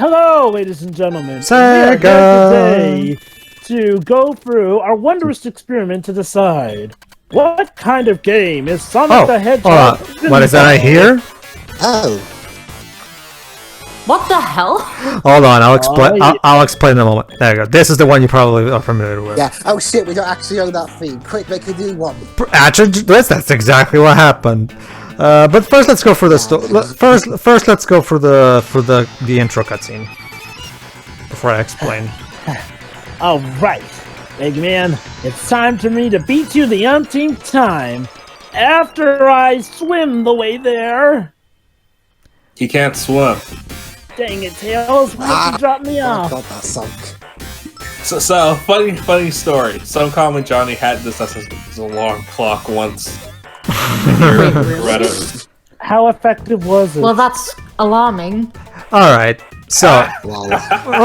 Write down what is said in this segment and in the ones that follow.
Hello, ladies and gentlemen. Sega! We are here today to go through our wondrous experiment to decide what kind of game is Sonic the Hedgehog. What is that I hear? Oh. What the hell? Hold on, I'll explain. I'll explain in a moment. There you go. This is the one you probably are familiar with. Yeah. Oh shit, we don't actually own that theme. Quick, make a new one. Actually, that's exactly what happened. But first, let's go for the First, let's go for the intro cutscene before I explain. All right, big man, it's time for me to beat you the umpteenth time. After I swim the way there. He can't swim. Dang it, Tails! Why'd you drop me off? God, that sunk. So funny story. Some common Johnny had this as his alarm clock once. Wait, really? How effective was it? Well, that's alarming. Alright, so, Wow.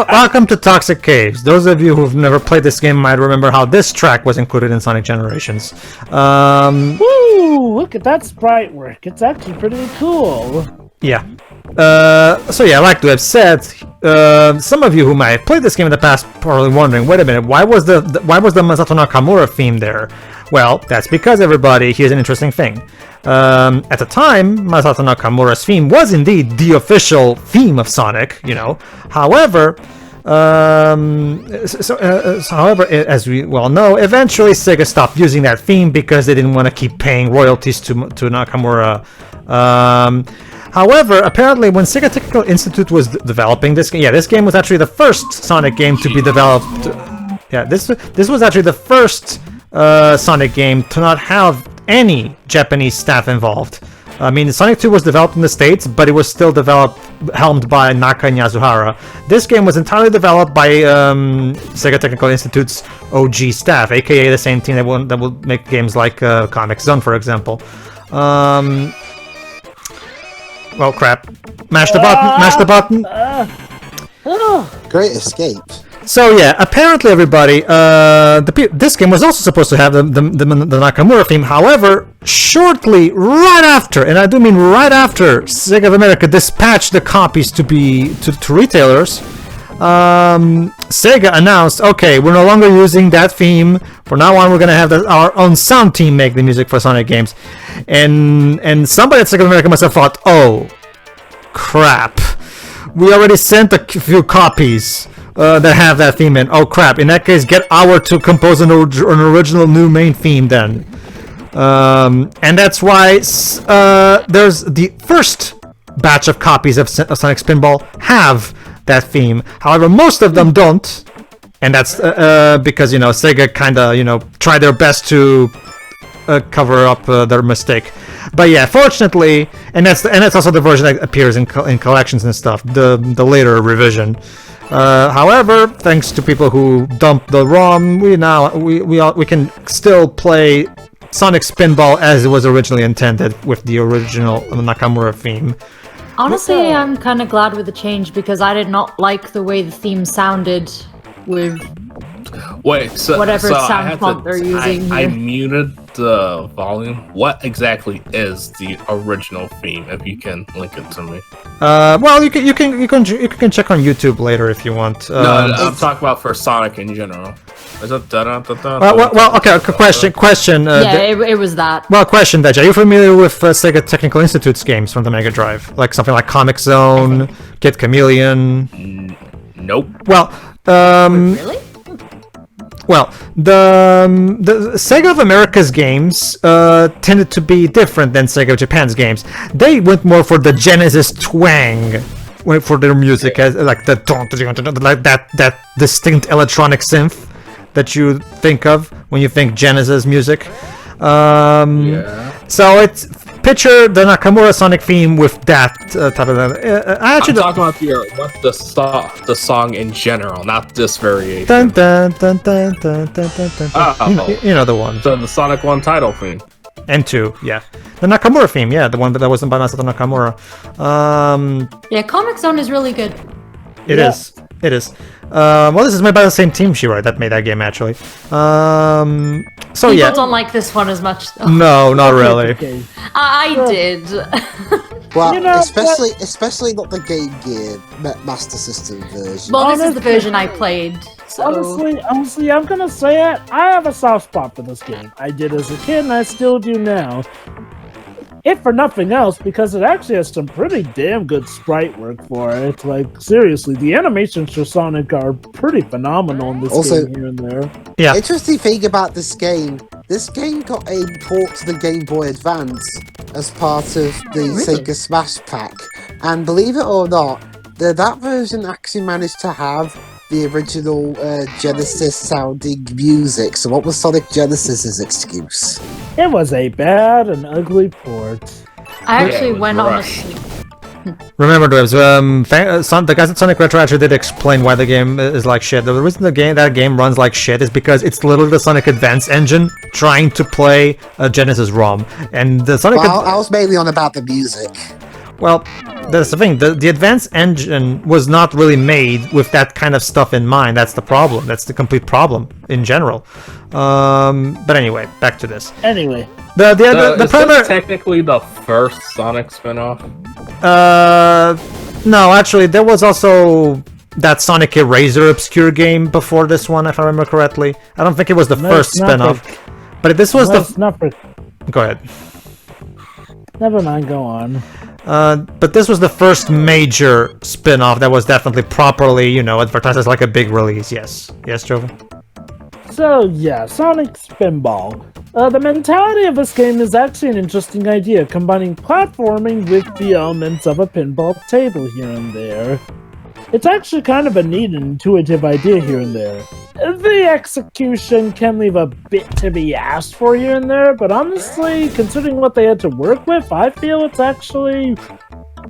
welcome to Toxic Caves. Those of you who've never played this game might remember how this track was included in Sonic Generations. Woo! Look at that sprite work. It's actually pretty cool. Yeah. So yeah, like to have said, some of you who might have played this game in the past probably wondering, wait a minute, why was the Masato Nakamura theme there? Well, that's because, everybody, here's an interesting thing. At the time, Masato Nakamura's theme was indeed the official theme of Sonic, you know. However, however, as we well know, eventually Sega stopped using that theme because they didn't want to keep paying royalties to Nakamura. However, apparently, when Sega Technical Institute was developing this game, this game was actually the first Sonic game to be developed. Yeah, this was actually the first Sonic game to not have any Japanese staff involved. I mean, Sonic 2 was developed in the States, but it was still helmed by Naka and Yasuhara. This game was entirely developed by Sega Technical Institute's OG staff, aka the same team that will make games like Comic Zone, for example. Well, crap. Mash the button, Great escape. So yeah, apparently, everybody, this game was also supposed to have the Nakamura theme. However, shortly, right after, and I do mean right after, Sega of America dispatched the copies to retailers, Sega announced, okay, we're no longer using that theme. From now on, we're gonna have our own sound team make the music for Sonic games. And somebody at Sega of America must have thought, oh, crap, we already sent a few copies that have that theme in. Oh crap! In that case, get our to compose an original new main theme then. And that's why there's the first batch of copies of Sonic Spinball have that theme. However, most of them don't, and that's because Sega kind of tried their best to cover up their mistake. But yeah, fortunately, and that's also the version that appears in collections and stuff. The later revision. However, thanks to people who dumped the ROM, we can still play Sonic Spinball as it was originally intended with the original Nakamura theme. Honestly, I'm kind of glad with the change because I did not like the way the theme sounded with whatever sound font they're using. I muted the volume. What exactly is the original theme? If you can link it to me. Well, you can check on YouTube later if you want. No, I'm talking about for Sonic in general. Is it well, okay. Question. It was that. Well, question, Deja. Are you familiar with Sega Technical Institute's games from the Mega Drive, like something like Comic Zone, Kid Chameleon? Nope. Well, Really? Well, the Sega of America's games tended to be different than Sega of Japan's games. They went more for the Genesis twang for their music, as like that distinct electronic synth that you think of when you think Genesis music. So it's picture the Nakamura Sonic theme with that type of. I'm talking about the song in general, not this variation. Dun, dun, dun, dun, dun, dun, dun, dun. You know the one. So the Sonic 1 title theme. And 2, yeah. The Nakamura theme, yeah, the one that wasn't by Masato Nakamura. Yeah, Comic Zone is really good. It is. Well, this is made by the same team, Shiro, that made that game, actually. So People don't like this one as much, though. No, not really. I did. Well, You know, especially not the Game Gear Master System version. Well, this is the version I played. So. Honestly, I'm gonna say it. I have a soft spot for this game. I did as a kid, and I still do now. If for nothing else, because it actually has some pretty damn good sprite work for it. Like, seriously, the animations for Sonic are pretty phenomenal in this game here and there. Yeah. Interesting thing about this game got a port to the Game Boy Advance as part of the Sega Smash Pack. And believe it or not, that version actually managed to have the original Genesis sounding music. So what was Sonic Genesis's excuse? It was a bad and ugly port. I actually went on a... Remember, Dwebs, the guys at Sonic Retro actually did explain why the game is like shit. The reason that game runs like shit is because it's literally the Sonic Advance engine trying to play a Genesis ROM. And the Sonic... I was mainly on about the music. Well, that's the thing. The Advance engine was not really made with that kind of stuff in mind. That's the problem. That's the complete problem in general. But anyway, back to this. Anyway. The primary... This technically the first Sonic spin-off? No, actually, there was also that Sonic Eraser obscure game before this one, if I remember correctly. I don't think it was the first spin-off. But this was Go ahead. Never mind, go on. But this was the first major spin-off that was definitely properly, advertised as like a big release. Yes, Joven? So yeah, Sonic Spinball. The mentality of this game is actually an interesting idea, combining platforming with the elements of a pinball table here and there. It's actually kind of a neat and intuitive idea here and there. The execution can leave a bit to be asked for here and there, but honestly, considering what they had to work with, I feel it's actually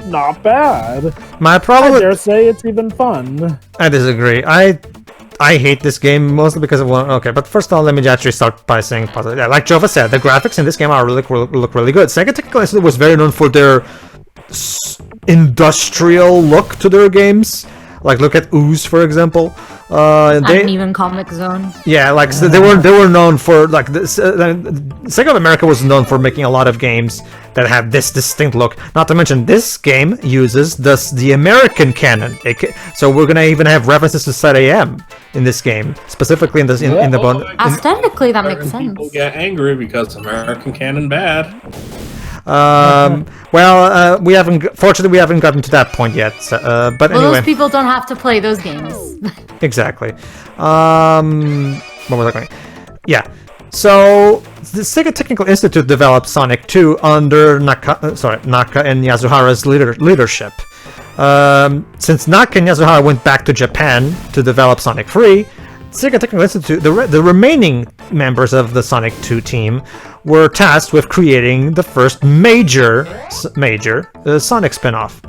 not bad. My problem... I dare say it's even fun. I disagree. I hate this game mostly because of one. Okay, but first of all, let me actually start by saying positive. Yeah, like Jova said, the graphics in this game are look really good. Sega Technical Institute was very known for their industrial look to their games. Like look at Ooze, for example. And even Comic Zone. Yeah, like so they were known for like this. Sega of America was known for making a lot of games that have this distinct look. Not to mention, this game uses the American canon. So we're gonna even have references to SCWRM in this game, specifically in the bone. Aesthetically, that makes sense. People get angry because American canon bad. Fortunately, we haven't gotten to that point yet. But anyway, those people don't have to play those games. Exactly. What was I going? Yeah. So the Sega Technical Institute developed Sonic 2 under Naka and Yasuhara's leadership. Since Naka and Yasuhara went back to Japan to develop Sonic 3, Sega Technical Institute, the remaining members of the Sonic 2 team, were tasked with creating the first major Sonic spin-off.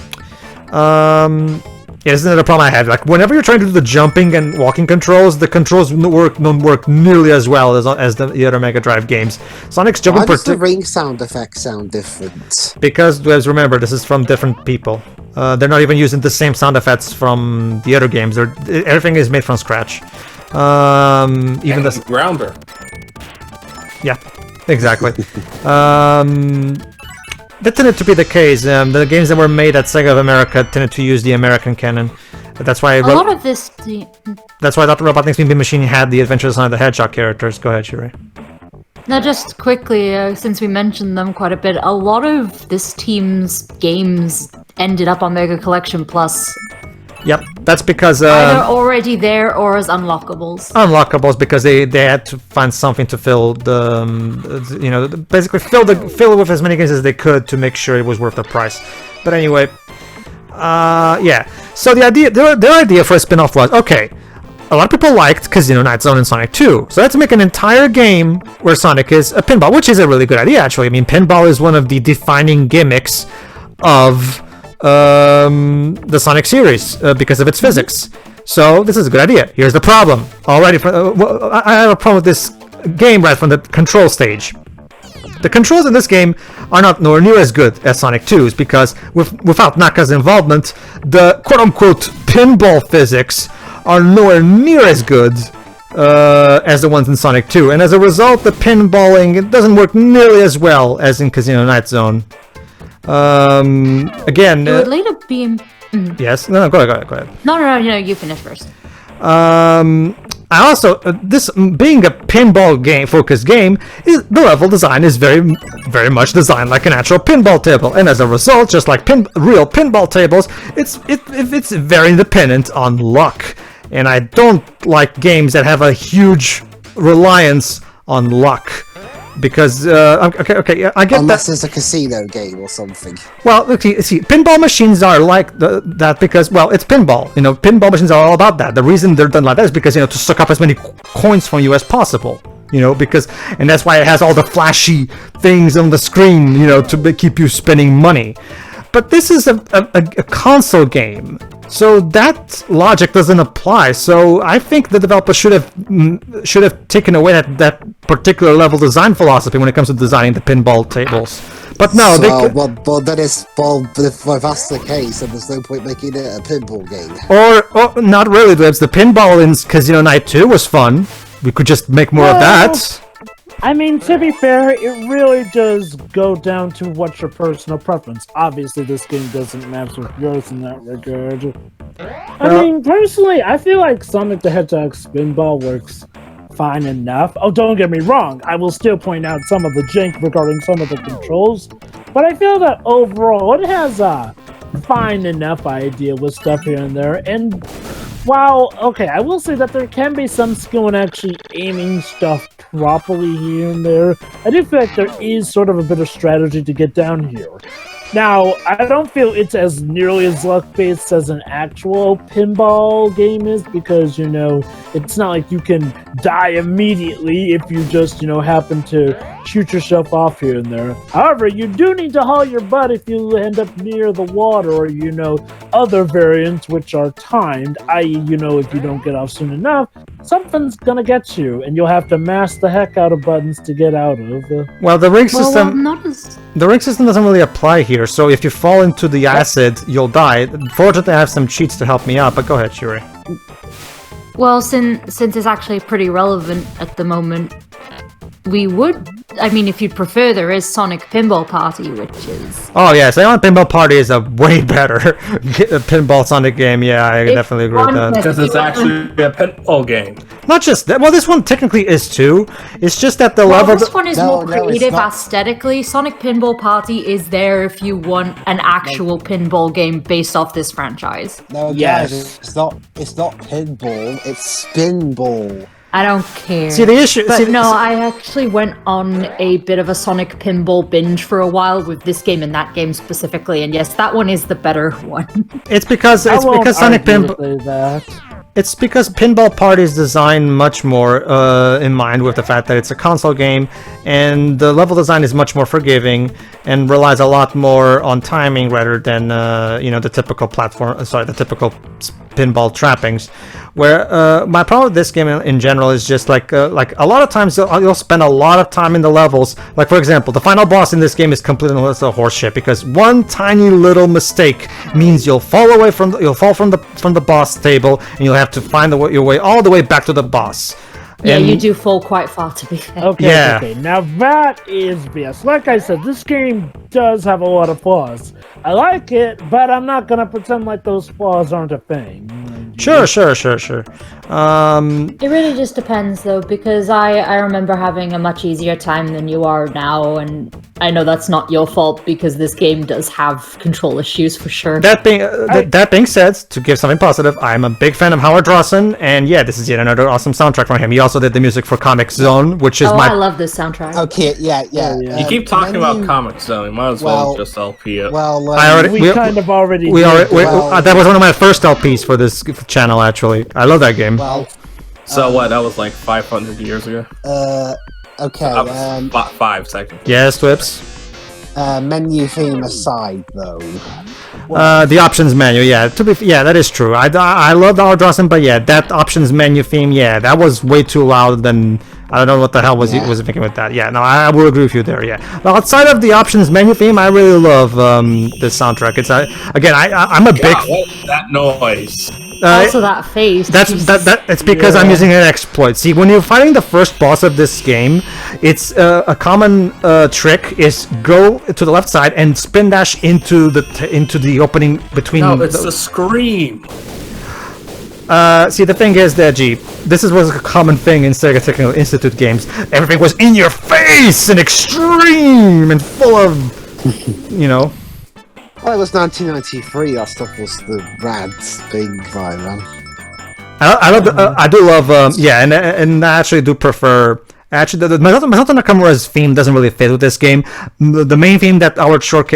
Isn't it a problem I have? Like, whenever you're trying to do the jumping and walking controls, the controls don't work nearly as well as the other Mega Drive games. Sonic's jumping... Why does the ring sound effects sound different? Because, as remember, this is from different people. They're not even using the same sound effects from the other games. Everything is made from scratch. Even the grounder. Yeah, exactly. That tended to be the case. The games that were made at Sega of America tended to use the American canon. That's why a lot of this. That's why Dr. Robotnik's Beam Machine had the Adventures of the Hedgehog characters. Go ahead, Shuri. Now, just quickly, since we mentioned them quite a bit, a lot of this team's games ended up on Mega Collection Plus. Yep, that's because either already there or as unlockables. Unlockables because they had to find something to fill basically fill it with as many games as they could to make sure it was worth the price. But anyway, yeah. So the idea, their idea for a spin-off was, okay, a lot of people liked Casino Night Zone and Sonic 2, so let's make an entire game where Sonic is a pinball, which is a really good idea actually. I mean, pinball is one of the defining gimmicks of the Sonic series because of its physics. So this is a good idea. Here's the problem. Already, I have a problem with this game right from the control stage. The controls in this game are not nowhere near as good as Sonic 2's because without Naka's involvement, the quote-unquote pinball physics are nowhere near as good as the ones in Sonic 2. And as a result, the pinballing, it doesn't work nearly as well as in Casino Night Zone. Again, It would later be. yes. No, go ahead. No, you finish first. I also this being a pinball game focused game, the level design is very much designed like an actual pinball table, and as a result, just like real pinball tables, it's very dependent on luck, and I don't like games that have a huge reliance on luck. Because okay, I get unless that. it's a casino game or something. Well, look, see, pinball machines are like that because, well, it's pinball. You know, pinball machines are all about that. The reason they're done like that is because, you know, to suck up as many coins from you as possible. You know, and that's why it has all the flashy things on the screen, you know, to keep you spending money. But this is a console game, so that logic doesn't apply. So I think the developer should have taken away that particular level design philosophy when it comes to designing the pinball tables. But no, but if that's the case, then there's no point making it a pinball game. Or not really. There's the pinball in Casino Night 2 was fun. We could just make more of that. I mean, to be fair, it really does go down to what's your personal preference. Obviously, this game doesn't match with yours in that regard. I mean, personally, I feel like Sonic the Hedgehog Spinball works fine enough. Oh, don't get me wrong, I will still point out some of the jank regarding some of the controls, but I feel that overall it has a fine enough idea with stuff here and there, and while, okay, I will say that there can be some skill in actually aiming stuff properly here and there, I do feel like there is sort of a bit of strategy to get down here. Now, I don't feel it's as nearly as luck-based as an actual pinball game is, because, you know, it's not like you can die immediately if you just, you know, happen to shoot yourself off here and there. However, you do need to haul your butt if you end up near the water, or, you know, other variants which are timed, i.e., you know, if you don't get off soon enough, something's gonna get you, and you'll have to mash the heck out of buttons to get out of. Well, the ring system... The ring system doesn't really apply here, so if you fall into the acid, you'll die. Fortunately, I have some cheats to help me out, but go ahead, Shuri. Well, since it's actually pretty relevant at the moment, we would... I mean, if you'd prefer, there is Sonic Pinball Party, which is... Oh, yeah, Sonic Pinball Party is a way better pinball Sonic game. Yeah, I definitely agree with that. Because it's actually a pinball game. Not just that. Well, this one technically is too. It's just that the level... This one is more creative aesthetically. Sonic Pinball Party is there if you want an actual pinball game based off this franchise. No, yes. It's not pinball, it's Spinball. I don't care. See, the issue... But no, I actually went on a bit of a Sonic Pinball binge for a while with this game and that game specifically, and yes, that one is the better one. It's because Sonic Pinball... It's because Pinball Party is designed much more in mind with the fact that it's a console game, and the level design is much more forgiving and relies a lot more on timing rather than you know, the typical the typical pinball trappings. Where my problem with this game in general is just like a lot of times you'll spend a lot of time in the levels. Like, for example, the final boss in this game is completely horseshit, because one tiny little mistake means you'll fall from the boss table, and you'll have to find your way all the way back to the boss. Yeah, you do fall quite far, to be fair. Okay, now that is BS. Like I said, this game does have a lot of flaws. I like it, but I'm not gonna pretend like those flaws aren't a thing. Sure. It really just depends, though, because I remember having a much easier time than you are now, and I know that's not your fault, because this game does have control issues for sure. That being said, to give something positive, I'm a big fan of Howard Rawson, and yeah, this is yet another awesome soundtrack from him. He also did the music for Comic Zone, which is I love this soundtrack. Okay, yeah. You keep talking about Comic Zone, you might as well just LP it. Well, that was one of my first LPs for this channel, actually. I love that game. Well, so what? That was like 500 years ago. Okay. 5 seconds. Yes, Twips. Menu theme aside, though. The options menu, yeah. That is true. I love Howard Rawson, but yeah, that options menu theme, yeah, that was way too loud. Than I don't know what the hell was he thinking with that. Yeah, no, I will agree with you there. Yeah. But outside of the options menu theme, I really love this soundtrack. It's again, I'm a big. What is that noise? Also, that face. It's because I'm using an exploit. See, when you're fighting the first boss of this game, it's a common trick is go to the left side and spin dash into the opening between. No, it's the scream. See, the thing is that, this was a common thing in Sega Technical Institute games. Everything was in your face and extreme and full of, you know. Well, it was 1993. That stuff was the rad thing, man. I do love, and I actually do prefer. Actually, the Masato Nakamura's theme doesn't really fit with this game. The main theme that Howard Shore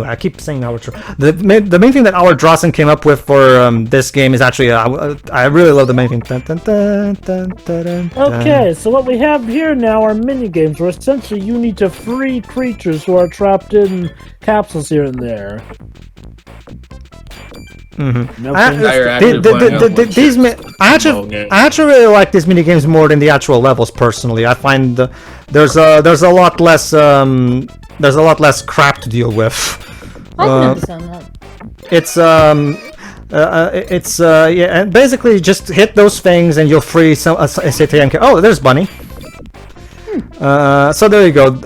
I keep saying Howard Shore. The main theme that Howard Drossen came up with for this game is actually I really love the main theme. Okay, so what we have here now are mini games where essentially you need to free creatures who are trapped in capsules here and there. Mm-hmm. I actually really like these mini games more than the actual levels. Personally, I find there's a lot less crap to deal with. I can understand that. And basically just hit those things and you'll free some SATM. Oh, there's Bunny. So there you go.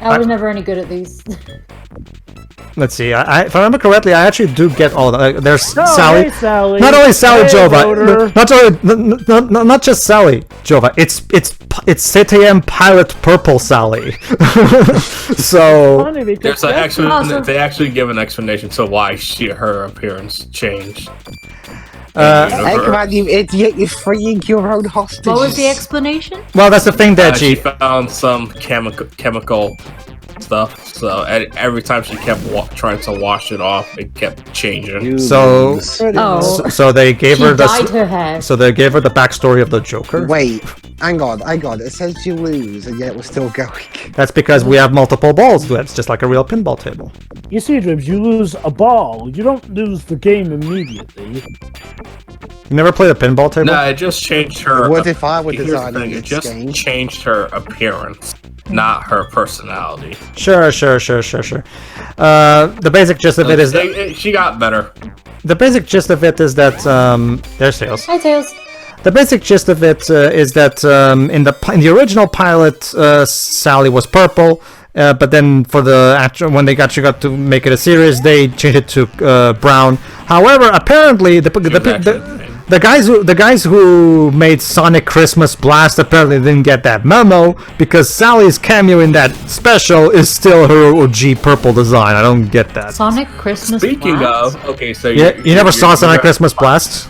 I was never any good at these. Let's see. If I remember correctly, I actually do get all the. There's Sally. Hey, Sally. Not only Sally Jova. Not just Sally Jova. It's CTM Pilot Purple Sally. So they actually give an explanation to why her appearance changed. Eggman, you idiot! You're freeing your own hostages. What was the explanation? Well, that's the thing that she found some chemical stuff, so every time she kept trying to wash it off, it kept changing. So they gave her So they gave her the backstory of the Joker. Wait, hang on. It says you lose, and yet we're still going. That's because we have multiple balls. It's just like a real pinball table. You see, Dribs, you lose a ball. You don't lose the game immediately. You never played a pinball table? No, it just changed her. What if I were designing it just changed her appearance, not her personality. Sure. The basic gist of it is that she got better. The basic gist of it is that there's Tails. Hi, Tails. The basic gist of it is that in the original pilot, Sally was purple, but then for the when they got to make it a series, they changed it to brown. However, apparently the guys who made Sonic Christmas Blast apparently didn't get that memo, because Sally's cameo in that special is still her OG purple design. I don't get that. Sonic Christmas Blast? Speaking of, okay, so you never saw Sonic Christmas Blast?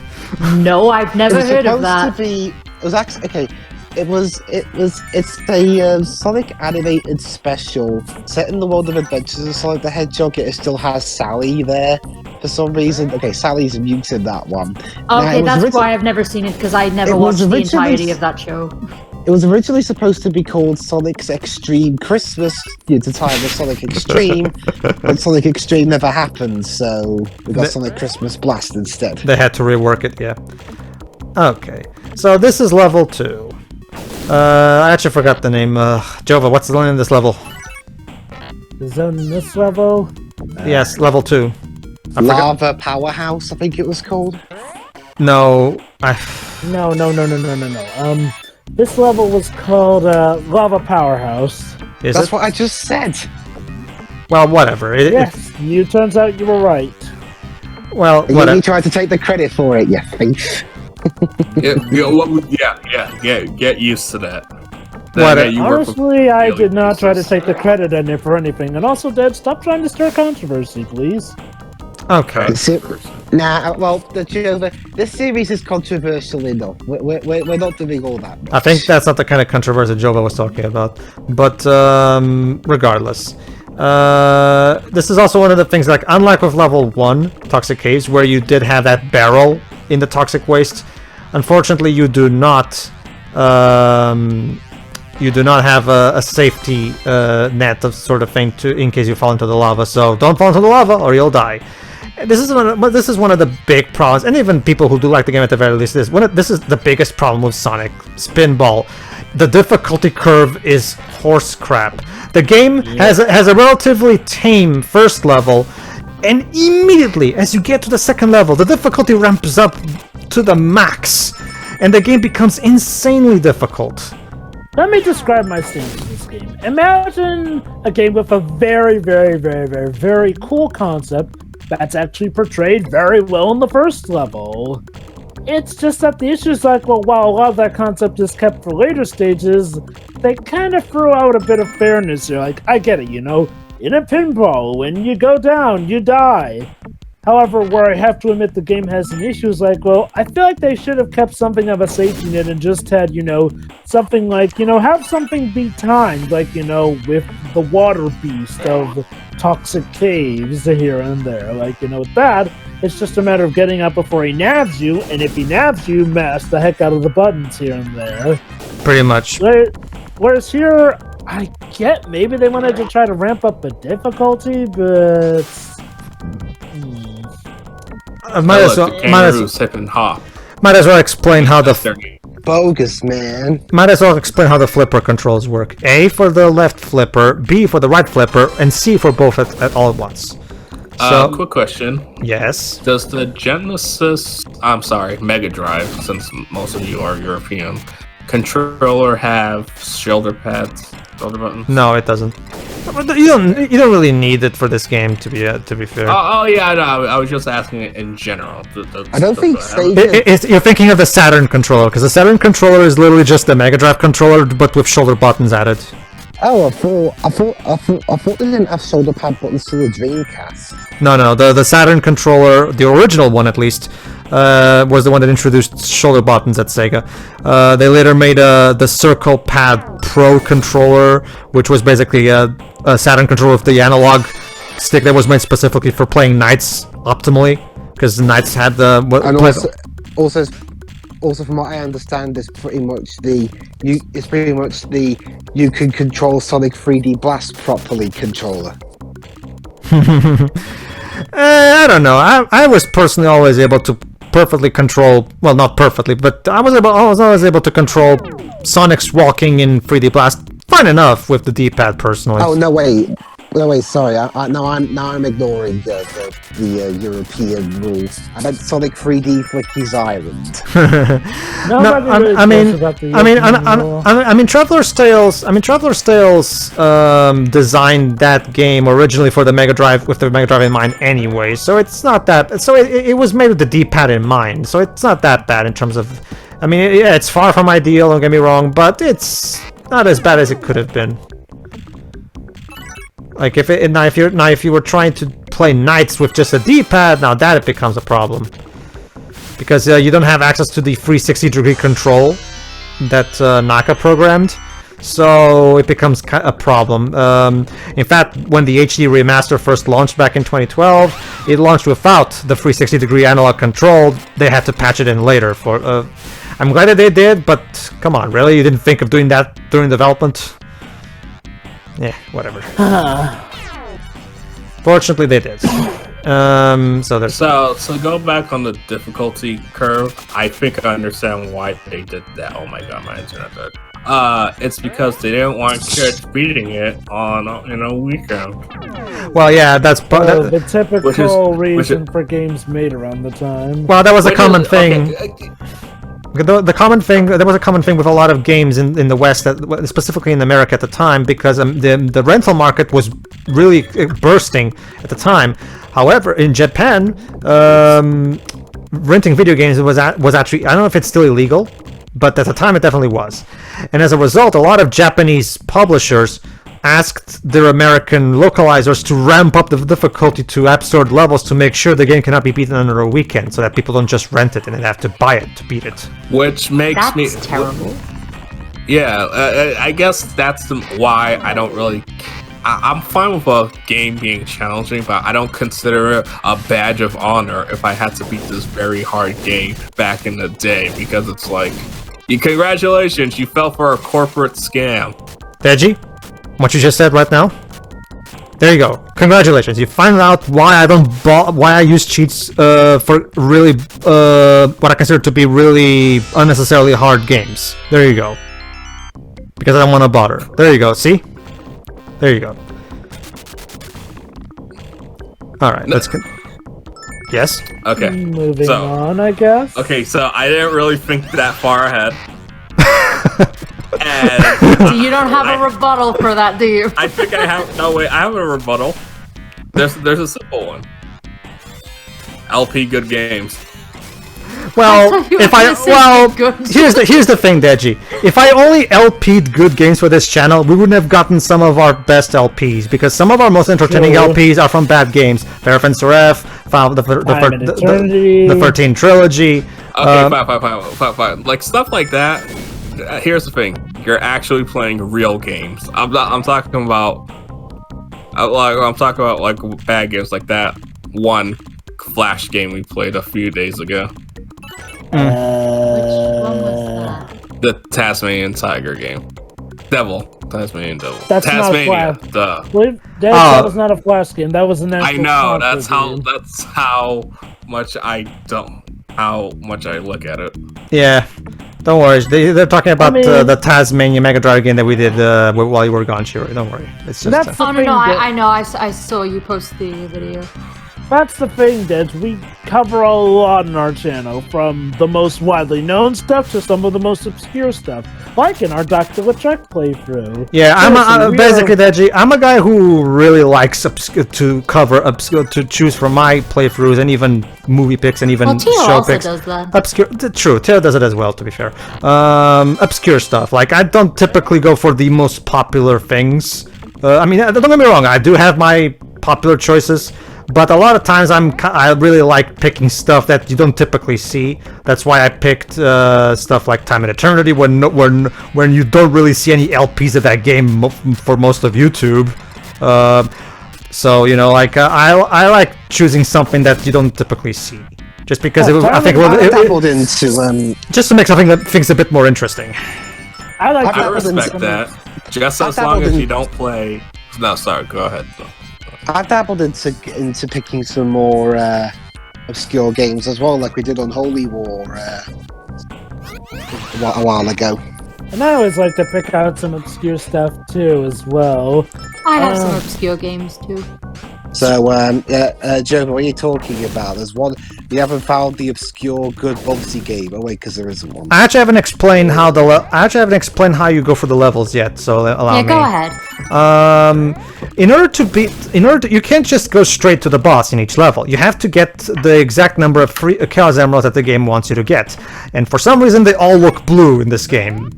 No, I've never heard of that. It was actually okay. It's a Sonic animated special set in the world of Adventures of Sonic the Hedgehog. It still has Sally there for some reason. Okay, Sally's muted that one. Okay, that's why I've never seen it, because I never watched the entirety of that show. It was originally supposed to be called Sonic's Extreme Christmas due to time of Sonic Extreme, but Sonic Extreme never happened, so we got Sonic Christmas Blast instead. They had to rework it, yeah. Okay, so this is level 2. I actually forgot the name. Jova, what's the name of this level? The zone in this level? Yes, level 2. Lava Powerhouse, I think it was called. No. No. This level was called Lava Powerhouse. That's what I just said. Well, whatever. It turns out you were right. Well, you tried to take the credit for it, you thief. Get used to that. Honestly, I did not try to take the credit in it for anything. And also, Dad, stop trying to stir controversy, please. Okay. This series is controversial enough. We're not doing all that much. I think that's not the kind of controversy Jova was talking about. But regardless. This is also one of the things, like, unlike with level 1, Toxic Caves, where you did have that barrel in the toxic waste, unfortunately you do not have a safety net of sort of thing in case you fall into the lava. So don't fall into the lava or you'll die. This is one of the big problems, and even people who do like the game at the very least, this is the biggest problem with Sonic Spinball. The difficulty curve is horse crap. The game has a relatively tame first level, And immediately, as you get to the second level, the difficulty ramps up to the max, and the game becomes insanely difficult. Let me describe my stance in this game. Imagine a game with a very, very, very, very, very cool concept that's actually portrayed very well in the first level. It's just that the issue is like, well, while a lot of that concept is kept for later stages, they kind of threw out a bit of fairness here. Like, I get it, you know, in a pinball, when you go down, you die. However, where I have to admit the game has an issue is like, well, I feel like they should have kept something of a safety net and just had, you know, something like, you know, have something be timed, like, you know, with the water beast of toxic caves here and there. Like, you know, with that, it's just a matter of getting up before he nabs you, and if he nabs you, mash the heck out of the buttons here and there. Pretty much. Whereas here, I get maybe they wanted to try to ramp up the difficulty, but... Might as well explain how the bogus, man. Might as well explain how the flipper controls work. A for the left flipper, B for the right flipper, and C for both at all at once. So, quick question. Yes. Does the Mega Drive, since most of you are European, controller have shoulder pads, shoulder buttons? No, it doesn't. You don't really need it for this game, to be fair. Oh yeah, no, I was just asking it in general. I don't think you're thinking of the Saturn controller, because the Saturn controller is literally just the Mega Drive controller, but with shoulder buttons added. Oh, I thought they didn't have shoulder pad buttons to the Dreamcast. No, the Saturn controller, the original one at least, was the one that introduced shoulder buttons at Sega. They later made the Circle Pad Pro controller, which was basically a Saturn controller with the analog stick that was made specifically for playing Knights optimally, because Knights had the... Also, from what I understand, it's pretty much you can control Sonic 3D Blast properly controller. I don't know. I was personally always able to perfectly control, well, not perfectly, but I was always able to control Sonic's walking in 3D Blast fine enough with the D-pad personally. Oh no, wait, sorry. I'm ignoring the European rules. I meant Sonic 3D Flicky's Island. I mean, Traveler's Tales designed that game originally for the Mega Drive with the Mega Drive in mind anyway. So it's not that. So it was made with the D-pad in mind. So it's not that bad in terms of. I mean, yeah, it's far from ideal. Don't get me wrong, but it's not as bad as it could have been. Like if you were trying to play Knights with just a D-pad, now that it becomes a problem, because you don't have access to the 360-degree control that Naka programmed, so it becomes a problem. In fact, when the HD remaster first launched back in 2012, it launched without the 360-degree analog control. They had to patch it in later. I'm glad that they did, but come on, really? You didn't think of doing that during development? Yeah, whatever. Fortunately, they did. So go back on the difficulty curve. I think I understand why they did that. Oh my god, my internet died. It's because they didn't want kids beating it on a weekend. Well, yeah, that's the typical reason for games made around the time. Well, that was a common thing. There was a common thing with a lot of games in the West, specifically in America at the time, because the rental market was really bursting at the time. However, in Japan, renting video games was actually, I don't know if it's still illegal, but at the time it definitely was. And as a result, a lot of Japanese publishers asked their American localizers to ramp up the difficulty to absurd levels to make sure the game cannot be beaten under a weekend, so that people don't just rent it and then have to buy it to beat it. Which makes That's terrible. Yeah, I guess that's why I don't really... I'm fine with a game being challenging, but I don't consider it a badge of honor if I had to beat this very hard game back in the day, because it's like, congratulations, you fell for a corporate scam. Deji? What you just said right now? There you go. Congratulations. You found out why I use cheats for really what I consider to be really unnecessarily hard games. There you go. Because I don't want to bother. There you go. See? There you go. Alright, let's go. Yes? Okay. Moving on, I guess. Okay, so I didn't really think that far ahead. And So you don't have a rebuttal for that, do you? I think I have. No, wait, I have a rebuttal. There's a simple one. LP Good Games. Well, here's the thing, Deji. If I only LP'd good games for this channel, we wouldn't have gotten some of our best LPs, because some of our most entertaining LPs are from bad games. Paraffin Ref, the 13 Trilogy. Okay, fine. Like stuff like that. Here's the thing: you're actually playing real games. I'm talking about like bad games like that one Flash game we played a few days ago. Which one was that? The Tasmanian Tiger game. Tasmanian Devil. That's Tasmania. Not that was not a Flash game. That was an actual. I know. That's how much I look at it. Yeah. Don't worry, they're talking about the Tasmania Mega Drive game that we did while you were gone, Shiro. Don't worry. It's just. I know. I saw you post the video. That's the thing, Dej. We cover a lot on our channel, from the most widely known stuff to some of the most obscure stuff, like in our Dr. LeTrek playthrough. Yeah, basically, Deji, I'm a guy who really likes to choose from my playthroughs and even movie picks and even show picks. Does that. Obscure, true. Teo does it as well, to be fair. Obscure stuff. Like, I don't typically go for the most popular things. I mean, don't get me wrong. I do have my popular choices. But a lot of times I really like picking stuff that you don't typically see. That's why I picked stuff like Time and Eternity when you don't really see any LPs of that game for most of YouTube. So you know, like I like choosing something that you don't typically see, just because I dabbled into just to make something that things a bit more interesting. I respect that. Just as long as you don't play. No, sorry. Go ahead. I've dabbled into picking some more obscure games as well, like we did on Holy War a while ago. And I always like to pick out some obscure stuff too, as well. I have some obscure games too. So, Joe, what are you talking about? There's one. You haven't found the obscure good Bubsy game. Oh wait, because there isn't one. I actually haven't explained how you go for the levels yet. So allow me. Yeah, go ahead. You can't just go straight to the boss in each level. You have to get the exact number of free Chaos Emeralds that the game wants you to get. And for some reason, they all look blue in this game.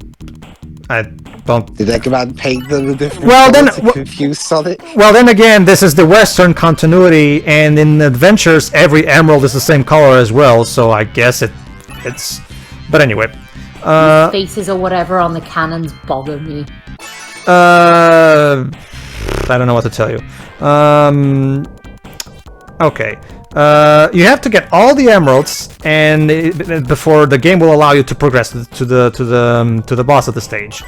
I don't. Did they come out and paint them a different to confuse Sonic? Well, then again, this is the Western continuity, and in Adventures, every emerald is the same color as well. So I guess it's. But anyway, faces or whatever on the cannons bother me. I don't know what to tell you. Okay. You have to get all the emeralds, and before the game will allow you to progress to the boss of the stage.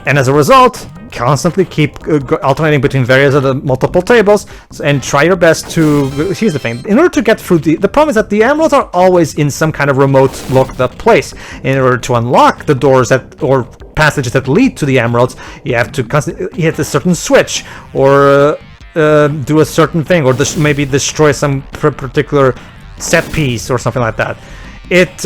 And as a result, constantly keep alternating between various other multiple tables, and try your best to. Here's the thing: in order to get through the problem is that the emeralds are always in some kind of remote locked-up place. In order to unlock the doors or passages that lead to the emeralds, you have to constantly hit a certain switch or. Do a certain thing, or maybe destroy some particular set piece or something like that. It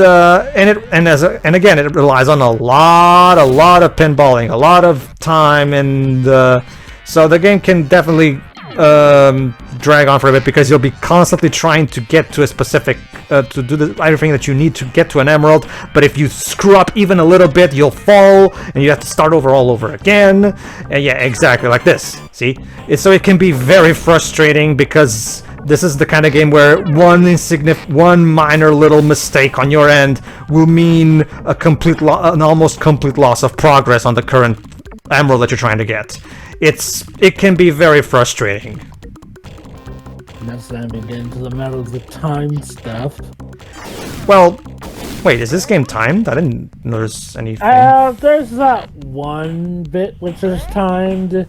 relies on a lot of pinballing, a lot of time, and so the game can definitely drag on for a bit because you'll be constantly trying to get to a specific to do everything that you need to get to an emerald. But if you screw up even a little bit, you'll fall and you have to start all over again. And yeah, exactly like this. See, so it can be very frustrating because this is the kind of game where one minor little mistake on your end will mean an almost complete loss of progress on the current emerald that you're trying to get. It can be very frustrating. That's not even getting to the metal of the time stuff. Well, wait, is this game timed? I didn't notice anything. There's that one bit which is timed.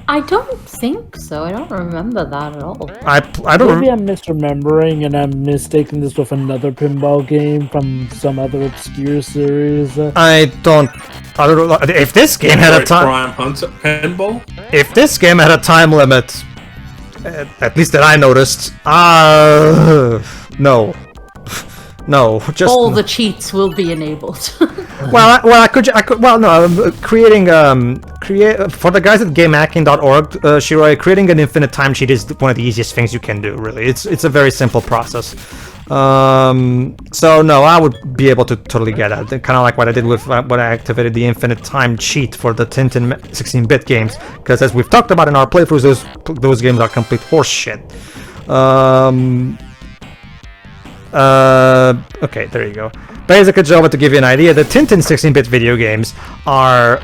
I don't think so. I don't remember that at all. I don't. Maybe I'm misremembering and I'm mistaking this with another pinball game from some other obscure series. I don't know. If this game had a time. Prime Pinball? If this game had a time limit, at least that I noticed. No. No, just all the cheats will be enabled. I could. No, creating for the guys at GameHacking.org, Shiroi, creating an infinite time cheat is one of the easiest things you can do. Really, it's a very simple process. So no, I would be able to totally get that. Kind of like what I did with when I activated the infinite time cheat for the Tintin 16-bit games, because as we've talked about in our playthroughs, those games are complete horse shit. Okay, there you go. Basically, Jova, to give you an idea, the Tintin 16-bit video games are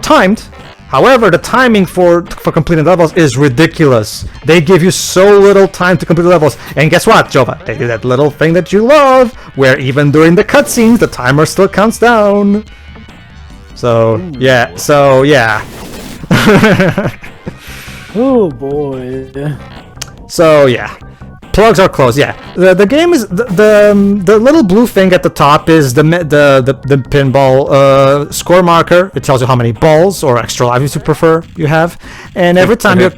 timed. However, the timing for completing levels is ridiculous. They give you so little time to complete the levels. And guess what, Jova? They do that little thing that you love, where even during the cutscenes, the timer still counts down. So, yeah. Oh, boy. So, yeah. Plugs are closed. Yeah, the game is the little blue thing at the top is the pinball score marker. It tells you how many balls or extra lives you prefer you have, and every time you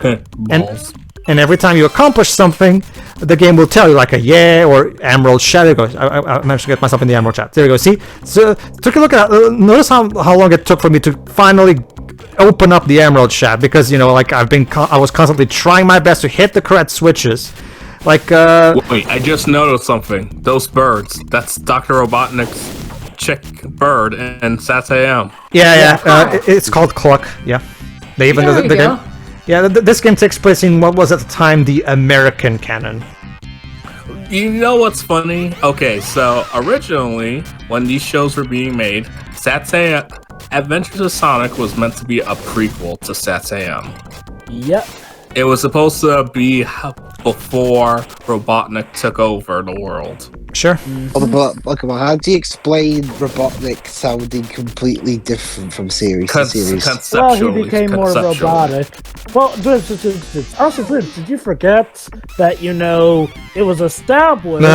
and every time you accomplish something, the game will tell you like a yeah or emerald chat. There you go. I managed to get myself in the emerald chat. There you go. See, so take a look at notice how long it took for me to finally open up the emerald chat, because like I was constantly trying my best to hit the correct switches. Like, Wait, I just noticed something. Those birds. That's Dr. Robotnik's chick bird and SATS-AM. Yeah. It's called Cluck. Yeah. They even the game. Yeah, this game takes place in what was at the time the American canon. You know what's funny? Okay, so originally, when these shows were being made, SATS-AM Adventures of Sonic was meant to be a prequel to SATS-AM. Yep. It was supposed to be before Robotnik took over the world. Sure. But how do you explain Robotnik sounding completely different from series to series? Well, he became more robotic. Well, also, did you forget that, it was established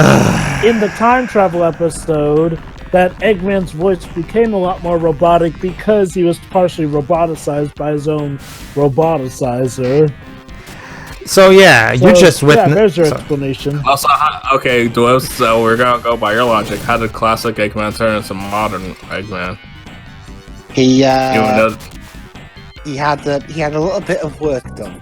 in the time travel episode that Eggman's voice became a lot more robotic because he was partially roboticized by his own roboticizer. So yeah, you just witnessed. Yeah, there's your explanation. Also, okay, Dwez, so we're gonna go by your logic. How did classic Eggman turn into modern Eggman? He had a little bit of work done.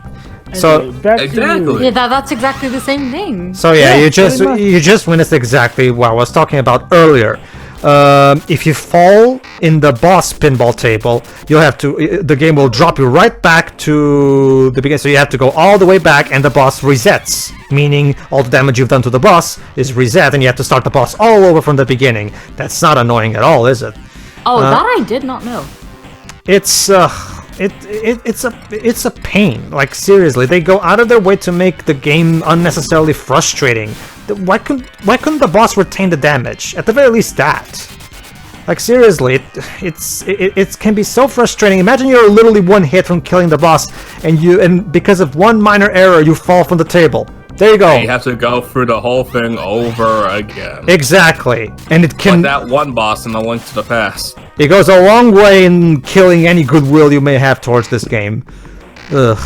So exactly. Yeah, that's exactly the same thing. So yeah, you just witnessed exactly what I was talking about earlier. If you fall in the boss pinball table, the game will drop you right back to the beginning. So you have to go all the way back, and the boss resets, meaning all the damage you've done to the boss is reset, and you have to start the boss all over from the beginning. That's not annoying at all, is it? Oh, that I did not know. It's a pain. Like, seriously, they go out of their way to make the game unnecessarily frustrating. Why couldn't the boss retain the damage? At the very least, that. Like, seriously, it can be so frustrating. Imagine you're literally one hit from killing the boss, and because of one minor error, you fall from the table. There you go. And you have to go through the whole thing over again. Exactly, and it can. Like that one boss in A Link to the Past. It goes a long way in killing any goodwill you may have towards this game. Ugh.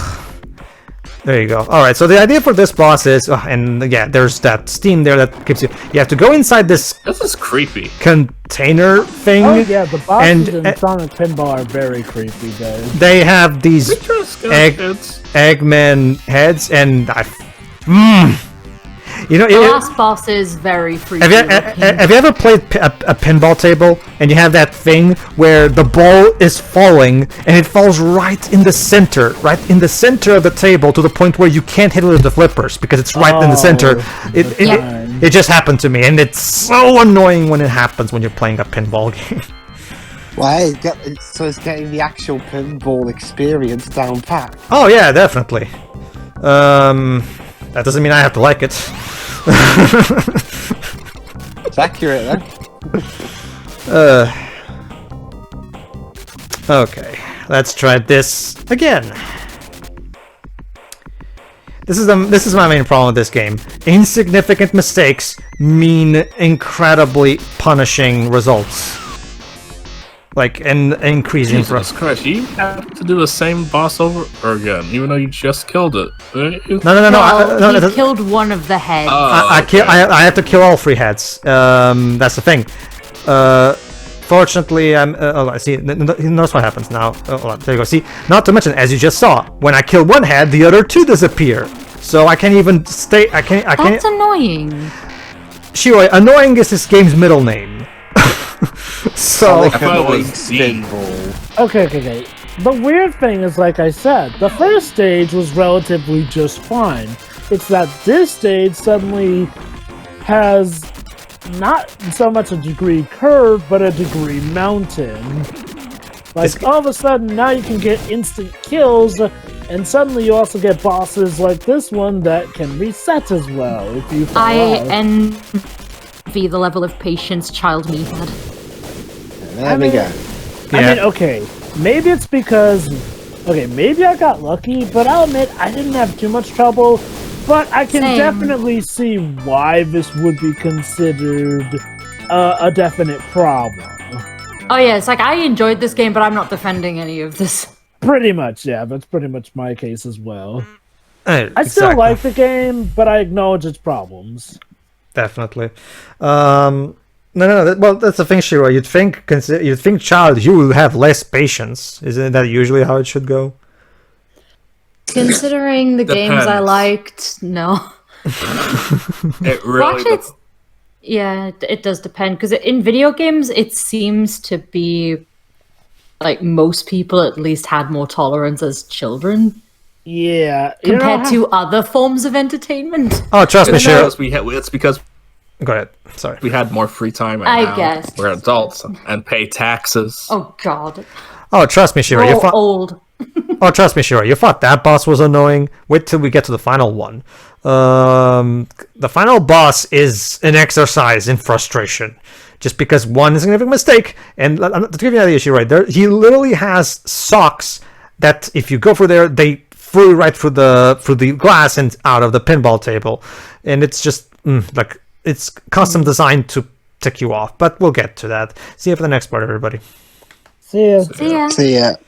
There you go. Alright, so the idea for this boss is... and yeah, there's that steam there that gives you... You have to go inside this... This is creepy. ...container thing. Oh yeah, the bosses in Sonic Pinball are very creepy, guys. They have these Eggman heads, and the last boss is very freaky. Have you ever played a pinball table and you have that thing where the ball is falling and it falls right in the center of the table, to the point where you can't hit it with the flippers because it's right in the center. It just happened to me, and it's so annoying when it happens when you're playing a pinball game. Well, so it's getting the actual pinball experience down pat. Oh yeah, definitely. That doesn't mean I have to like it. It's accurate then. Okay, let's try this again. This is my main problem with this game. Insignificant mistakes mean incredibly punishing results. like and increasing. Jesus Christ! You have to do the same boss over again, even though you just killed it. No. You killed one of the heads. I have to kill all 3 heads. That's the thing. Fortunately, I see. Notice what happens now. There you go. See, not to mention, as you just saw, when I kill one head, the other 2 disappear. So I can't even stay. I can't. That's annoying. Shiro, annoying is this game's middle name. So. Spinball. Okay. The weird thing is, like I said, the first stage was relatively just fine. It's that this stage suddenly has not so much a degree curve, but a degree mountain. Like, all of a sudden, now you can get instant kills, and suddenly you also get bosses like this one that can reset as well, if you fall out. envy the level of patience child me had. There we go. I mean, okay, maybe it's because... Okay, maybe I got lucky, but I'll admit I didn't have too much trouble. But I can definitely see why this would be considered a definite problem. Oh yeah, it's like I enjoyed this game, but I'm not defending any of this. Pretty much, yeah. That's pretty much my case as well. I still like the game, but I acknowledge its problems. Definitely. No. Well, that's the thing, Shiro. You'd think, child, you will have less patience. Isn't that usually how it should go? Considering the games I liked, no. It really it does depend, because in video games it seems to be like most people at least had more tolerance as children. Yeah, compared to other forms of entertainment. Oh, trust me, Shiro. It's because go ahead. Sorry, we had more free time. And I now guess we're adults and pay taxes. Oh God. Oh, trust me, Shiro. You're old. Oh, trust me, Shiro. You thought that boss was annoying. Wait till we get to the final one. The final boss is an exercise in frustration. Just because one significant mistake, and to give you an idea, Shiro, right, he literally has socks that, if you go through there, they flew right through the glass and out of the pinball table, and it's just like it's custom designed to tick you off. But we'll get to that. See you for the next part, everybody. See ya. See ya. See ya.